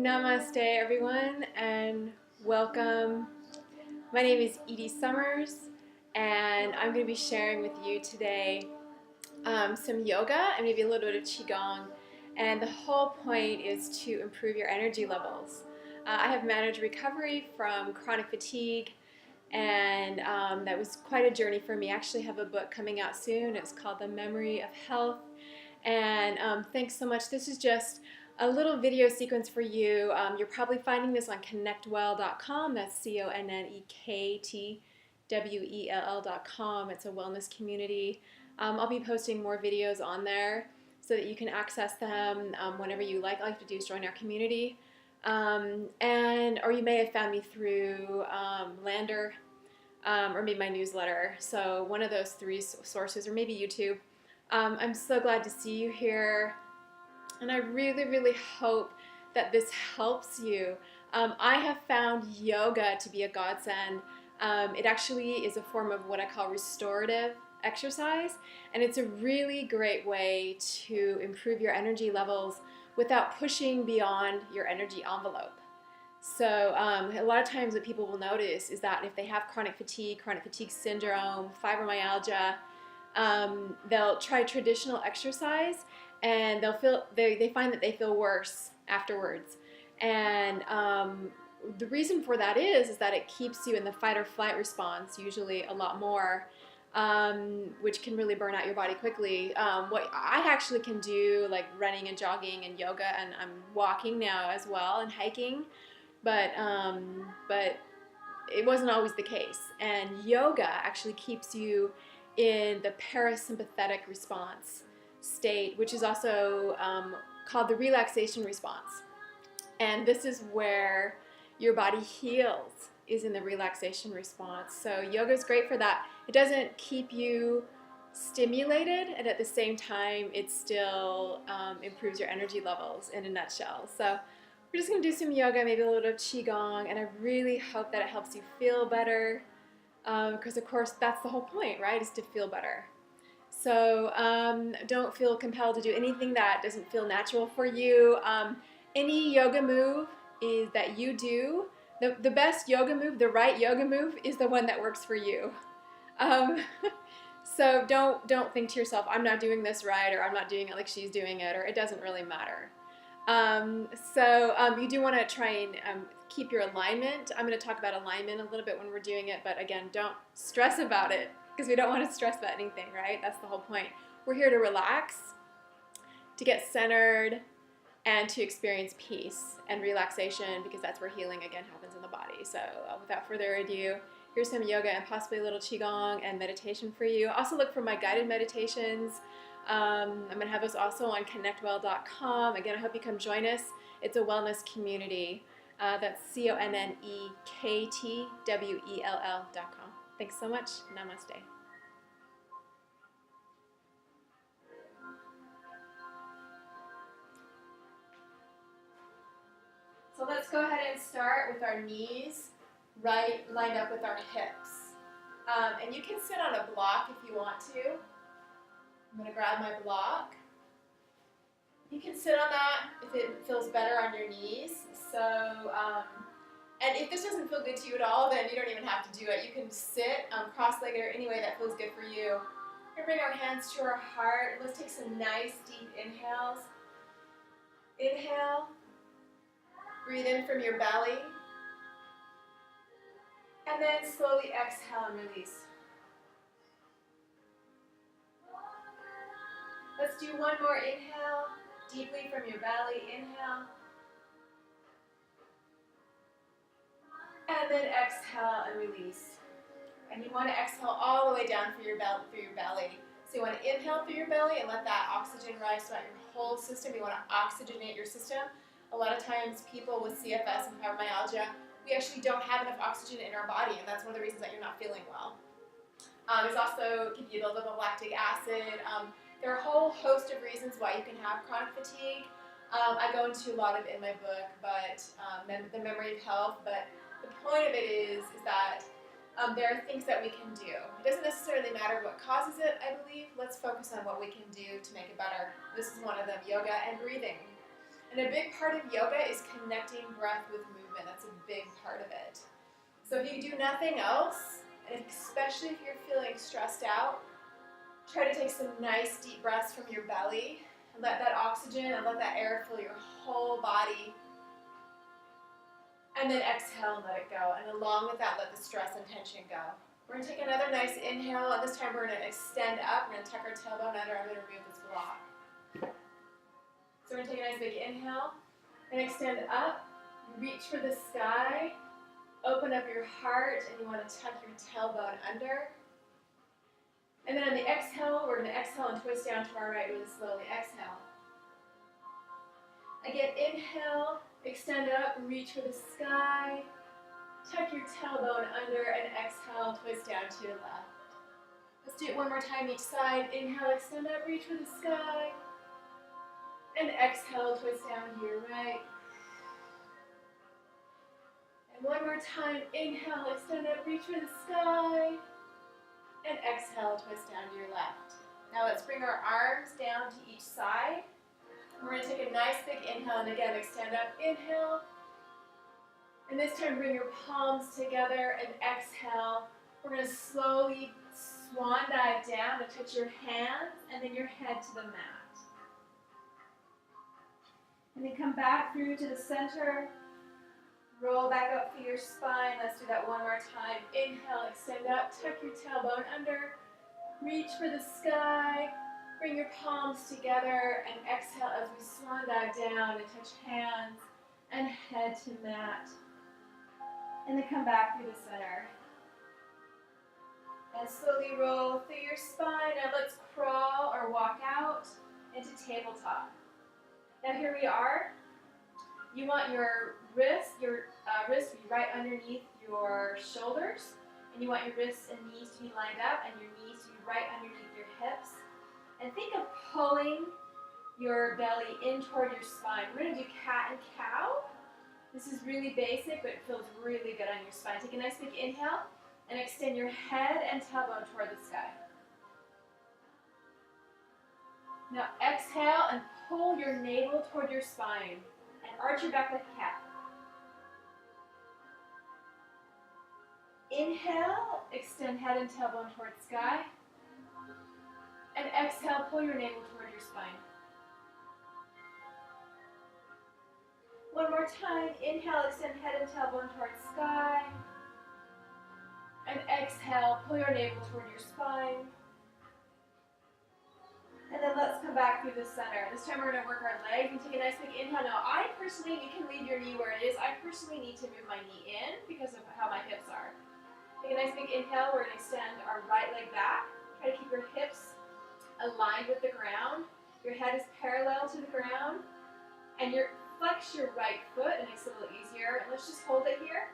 Namaste, everyone, and welcome. My name is Edie Summers, and I'm going to be sharing with you today some yoga and maybe a little bit of Qigong. And the whole point is to improve your energy levels. I have managed recovery from chronic fatigue, and that was quite a journey for me. I actually have a book coming out soon. It's called The Memory of Health. And thanks so much. This is just a little video sequence for you. You're probably finding this on connectwell.com. That's CONNECTWELL.com. It's a wellness community. I'll be posting more videos on there so that you can access them whenever you like. All you have to do is join our community. Or you may have found me through Lander or maybe my newsletter. So one of those three sources, or maybe YouTube. I'm so glad to see you here, and I really, really hope that this helps you. I have found yoga to be a godsend. It actually is a form of what I call restorative exercise, and it's a really great way to improve your energy levels without pushing beyond your energy envelope. So a lot of times what people will notice is that if they have chronic fatigue syndrome, fibromyalgia, they'll try traditional exercise and they find that they feel worse afterwards. And the reason for that is that it keeps you in the fight or flight response, usually a lot more, which can really burn out your body quickly. What I actually can do, like running and jogging and yoga, and I'm walking now as well and hiking, but it wasn't always the case. And yoga actually keeps you in the parasympathetic response state, which is also called the relaxation response. And this is where your body heals, is in the relaxation response. So yoga is great for that. It doesn't keep you stimulated, and at the same time, it still improves your energy levels in a nutshell. So we're just going to do some yoga, maybe a little Qigong, and I really hope that it helps you feel better. Because of course that's the whole point, right, is to feel better. So don't feel compelled to do anything that doesn't feel natural for you. Any yoga move is that you do, the best yoga move, the right yoga move, is the one that works for you. So don't think to yourself, I'm not doing this right, or I'm not doing it like she's doing it, or it doesn't really matter. You do want to try and keep your alignment. I'm going to talk about alignment a little bit when we're doing it, but again, don't stress about it, because we don't want to stress about anything, right? That's the whole point. We're here to relax, to get centered, and to experience peace and relaxation, because that's where healing again happens in the body. So without further ado, here's some yoga and possibly a little Qigong and meditation for you. Also look for my guided meditations. I'm going to have those also on connectwell.com. Again, I hope you come join us. It's a wellness community. That's CONNECTWELL.com. Thanks so much. Namaste. So let's go ahead and start with our knees lined up with our hips. And you can sit on a block if you want to. I'm going to grab my block. You can sit on that if it feels better on your knees. So, and if this doesn't feel good to you at all, then you don't even have to do it. You can sit cross-legged or any way that feels good for you. We're going to bring our hands to our heart. Let's take some nice deep inhales. Inhale. Breathe in from your belly. And then slowly exhale and release. Let's do one more inhale, deeply from your belly. Inhale. And then exhale and release. And you want to exhale all the way down through your belly. So you want to inhale through your belly and let that oxygen rise throughout your whole system. You want to oxygenate your system. A lot of times people with CFS and fibromyalgia, we actually don't have enough oxygen in our body, and that's one of the reasons that you're not feeling well. There's also, can you build up of lactic acid. There are a whole host of reasons why you can have chronic fatigue. I go into a lot of it in my book, but The Memory of Health. But the point of it is that there are things that we can do. It doesn't necessarily matter what causes it, I believe. Let's focus on what we can do to make it better. This is one of them, yoga and breathing. And a big part of yoga is connecting breath with movement. That's a big part of it. So if you do nothing else, and especially if you're feeling stressed out, try to take some nice deep breaths from your belly and let that oxygen and let that air fill your whole body. And then exhale and let it go. And along with that, let the stress and tension go. We're going to take another nice inhale, and this time we're going to extend up. We're going to tuck our tailbone under. I'm going to remove this block. So we're going to take a nice big inhale and extend up. Reach for the sky. Open up your heart, and you want to tuck your tailbone under. And then on the exhale, we're going to exhale and twist down to our right really slowly. Exhale. Again, inhale, extend up, reach for the sky. Tuck your tailbone under, and exhale, twist down to your left. Let's do it one more time each side. Inhale, extend up, reach for the sky. And exhale, twist down to your right. And one more time, inhale, extend up, reach for the sky. And exhale, twist down to your left. Now let's bring our arms down to each side. We're going to take a nice big inhale, and again, extend up, inhale. And this time, bring your palms together and exhale. We're going to slowly swan dive down and touch your hands and then your head to the mat. And then come back through to the center. Roll back up through your spine. Let's do that one more time. Inhale, extend up, tuck your tailbone under. Reach for the sky. Bring your palms together and exhale as we swan dive down and touch hands and head to mat. And then come back through the center. And slowly roll through your spine. Now let's crawl or walk out into tabletop. Now here we are. You want your wrist to be right underneath your shoulders. And you want your wrists and knees to be lined up and your knees to be right underneath your hips. And think of pulling your belly in toward your spine. We're going to do cat and cow. This is really basic, but it feels really good on your spine. Take a nice big inhale and extend your head and tailbone toward the sky. Now exhale and pull your navel toward your spine and arch your back like a cat. Inhale, extend head and tailbone toward the sky. And exhale, pull your navel toward your spine. One more time. Inhale, extend head and tailbone towards sky. And exhale, pull your navel toward your spine. And then let's come back through the center. This time we're going to work our legs and take a nice big inhale. Now I personally, you can leave your knee where it is. I personally need to move my knee in because of how my hips are. Take a nice big inhale. We're going to extend our right leg back. Try to keep your hips aligned with the ground. Your head is parallel to the ground. And flex your right foot. It makes it a little easier. And let's just hold it here.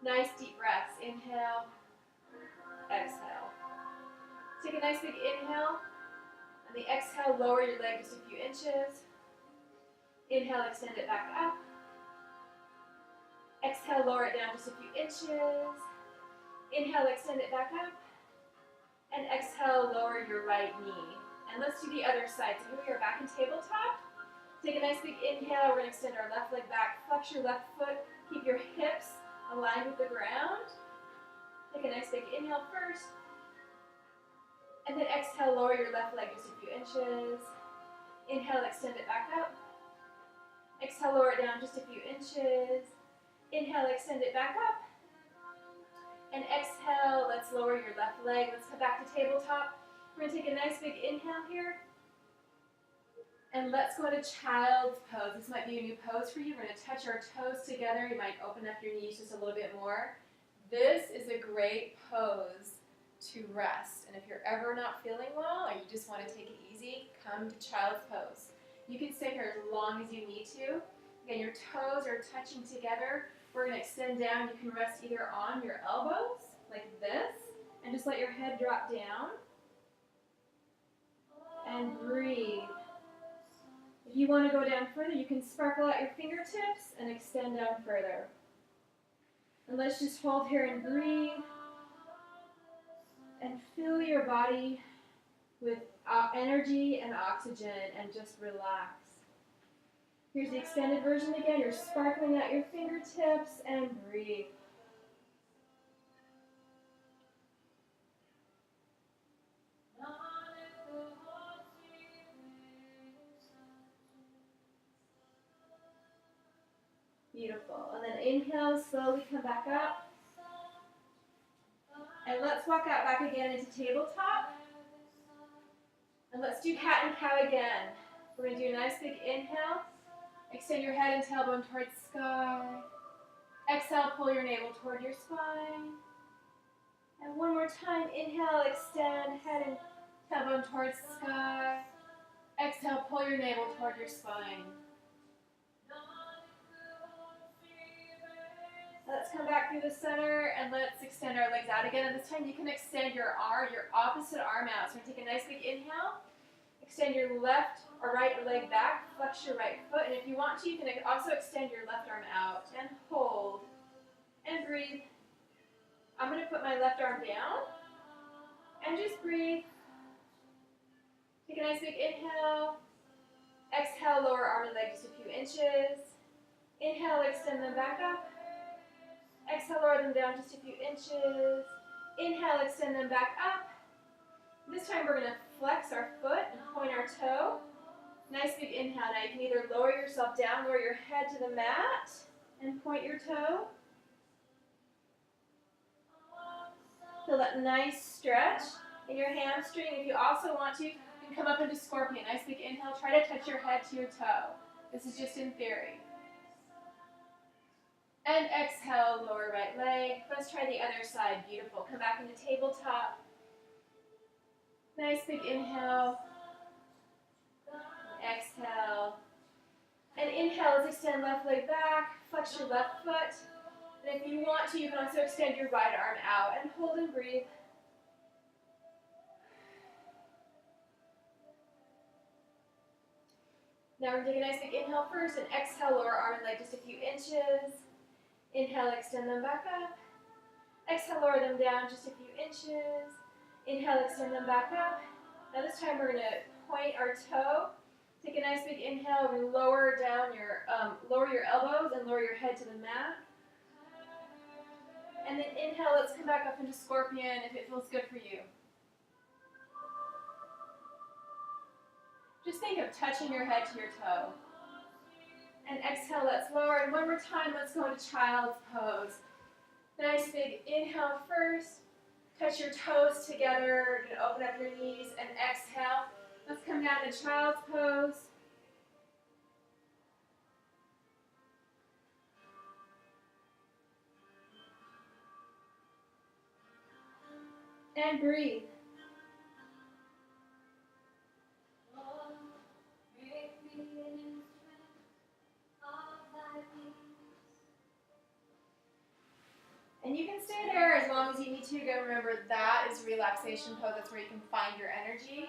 Nice deep breaths. Inhale. Exhale. Take a nice big inhale. On the exhale, lower your leg just a few inches. Inhale, extend it back up. Exhale, lower it down just a few inches. Inhale, extend it back up. And exhale, lower your right knee. And let's do the other side. So here we are back in tabletop. Take a nice big inhale. We're going to extend our left leg back. Flex your left foot. Keep your hips aligned with the ground. Take a nice big inhale first. And then exhale, lower your left leg just a few inches. Inhale, extend it back up. Exhale, lower it down just a few inches. Inhale, extend it back up. And exhale, let's lower your left leg. Let's come back to tabletop. We're going to take a nice big inhale here. And let's go to child's pose. This might be a new pose for you. We're going to touch our toes together. You might open up your knees just a little bit more. This is a great pose to rest. And if you're ever not feeling well or you just want to take it easy, come to child's pose. You can stay here as long as you need to. Again, your toes are touching together. We're going to extend down. You can rest either on your elbows, like this, and just let your head drop down. And breathe. If you want to go down further, you can sparkle out your fingertips and extend down further. And let's just hold here and breathe. And fill your body with energy and oxygen and just relax. Here's the extended version again. You're sparkling out your fingertips and breathe. Beautiful. And then inhale, slowly come back up. And let's walk out back again into tabletop. And let's do cat and cow again. We're going to do a nice big inhale. Extend your head and tailbone towards sky. Exhale, pull your navel toward your spine. And one more time, inhale, extend, head and tailbone towards sky. Exhale, pull your navel toward your spine. Let's come back through the center and let's extend our legs out again. And this time you can extend your opposite arm out. So we're going to take a nice big inhale. Extend your left or right leg back. Flex your right foot. And if you want to, you can also extend your left arm out. And hold. And breathe. I'm going to put my left arm down. And just breathe. Take a nice big inhale. Exhale, lower arm and leg just a few inches. Inhale, extend them back up. Exhale, lower them down just a few inches. Inhale, extend them back up. This time we're going to flex our foot and point our toe. Nice big inhale. Now you can either lower yourself down, lower your head to the mat, and point your toe. Feel that nice stretch in your hamstring. If you also want to, you can come up into scorpion. Nice big inhale. Try to touch your head to your toe. This is just in theory. And exhale, lower right leg. Let's try the other side. Beautiful. Come back into tabletop. Nice big inhale. Exhale. And inhale, let's extend left leg back. Flex your left foot. And if you want to, you can also extend your right arm out and hold and breathe. Now we're going to take a nice big inhale first and exhale, lower arm and leg just a few inches. Inhale, extend them back up. Exhale, lower them down just a few inches. Inhale, extend them back up. Now this time we're going to point our toe. Take a nice big inhale. We're going to lower your elbows and lower your head to the mat. And then inhale, let's come back up into scorpion if it feels good for you. Just think of touching your head to your toe. And exhale, let's lower. And one more time, let's go into child's pose. Nice big inhale first. Touch your toes together. You're going to open up your knees and exhale. Let's come down to child's pose. And breathe. And you can stay there as long as you need to. Again, remember that is relaxation pose. That's where you can find your energy.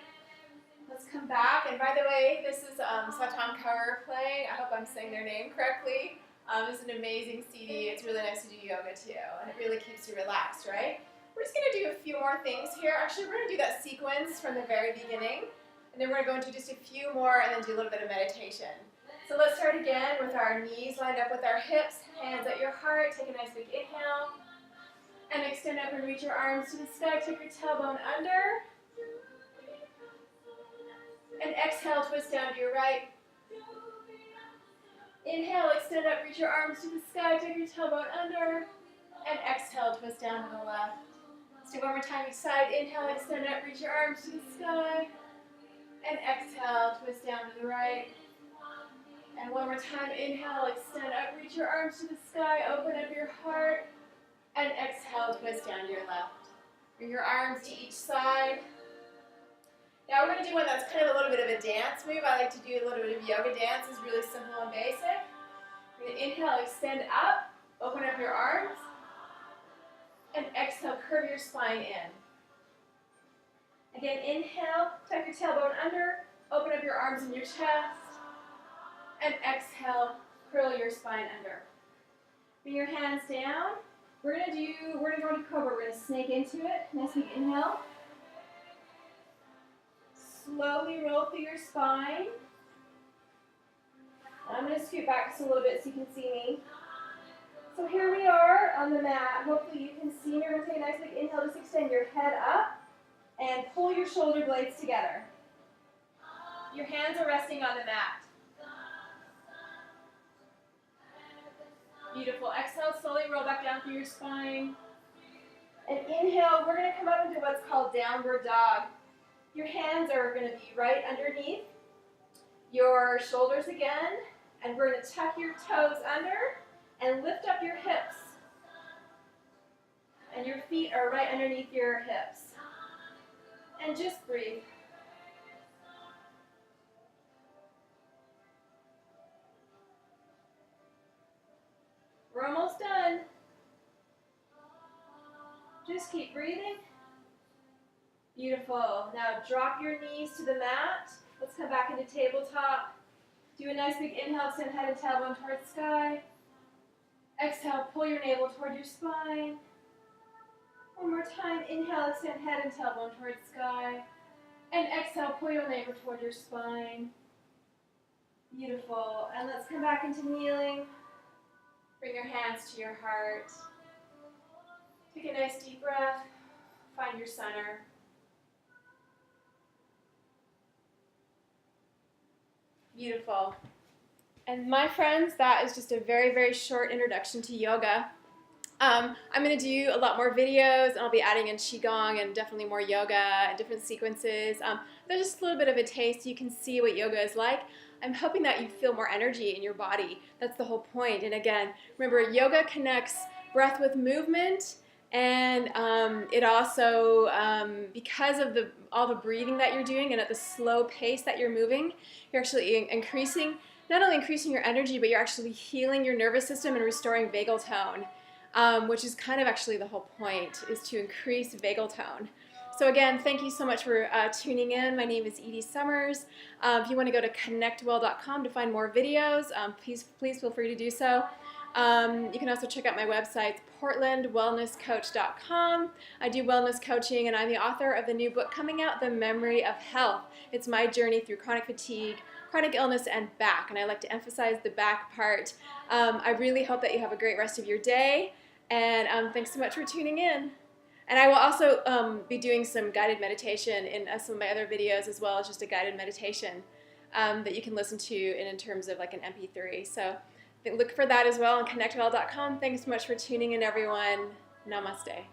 Let's come back. And by the way, this is Satan Kaur playing. I hope I'm saying their name correctly. It's an amazing CD. It's really nice to do yoga too. And it really keeps you relaxed, right? We're just going to do a few more things here. Actually, we're going to do that sequence from the very beginning. And then we're going to go into just a few more and then do a little bit of meditation. So let's start again with our knees lined up with our hips, hands at your heart. Take a nice big inhale. And extend up and reach your arms to the sky. Take your tailbone under. And exhale, twist down to your right. Inhale, extend up, reach your arms to the sky. Take your tailbone under. And exhale, twist down to the left. Let's do one more time each side. Inhale, extend up, reach your arms to the sky. And exhale, twist down to the right. And one more time. Inhale, extend up, reach your arms to the sky. Open up your heart. And exhale, twist down to your left. Bring your arms to each side. Now we're going to do one that's kind of a little bit of a dance move. I like to do a little bit of yoga dance. It's really simple and basic. We're going to inhale, extend up, open up your arms. And exhale, curve your spine in. Again, inhale, tuck your tailbone under, open up your arms and your chest. And exhale, curl your spine under. Bring your hands down. We're going to go into cobra. We're going to snake into it. Nice big inhale. Slowly roll through your spine. I'm going to to scoot back just a little bit so you can see me. So here we are on the mat. Hopefully you can see me. We're going to take a nice big inhale. Just extend your head up and pull your shoulder blades together. Your hands are resting on the mat. Beautiful. Exhale, slowly roll back down through your spine. And inhale, we're going to come up into what's called downward dog. Your hands are going to be right underneath your shoulders again. And we're going to tuck your toes under and lift up your hips. And your feet are right underneath your hips. And just breathe. We're almost done. Just keep breathing. Beautiful. Now drop your knees to the mat. Let's come back into tabletop. Do a nice big inhale, extend head and tailbone towards sky. Exhale, pull your navel toward your spine. One more time. Inhale, extend head and tailbone towards sky. And exhale, pull your navel toward your spine. Beautiful. And let's come back into kneeling. Bring your hands to your heart. Take a nice deep breath. Find your center. Beautiful. And my friends, that is just a very, very short introduction to yoga. I'm going to do a lot more videos, and I'll be adding in Qigong and definitely more yoga and different sequences. There's just a little bit of a taste so you can see what yoga is like. I'm hoping that you feel more energy in your body. That's the whole point. And again, remember, yoga connects breath with movement, and it also, because of all the breathing that you're doing and at the slow pace that you're moving, you're actually not only increasing your energy, but you're actually healing your nervous system and restoring vagal tone. Which is kind of actually the whole point, is to increase vagal tone. So again, thank you so much for tuning in. My name is Edie Summers. If you want to go to connectwell.com to find more videos, please feel free to do so. You can also check out my website, portlandwellnesscoach.com. I do wellness coaching, and I'm the author of the new book coming out, The Memory of Health. It's my journey through chronic fatigue, chronic illness, and back, and I like to emphasize the back part. I really hope that you have a great rest of your day, and thanks so much for tuning in. And I will also be doing some guided meditation in some of my other videos, as well as just a guided meditation that you can listen to in terms of like an MP3. So look for that as well on connectwell.com. Thanks so much for tuning in, everyone. Namaste.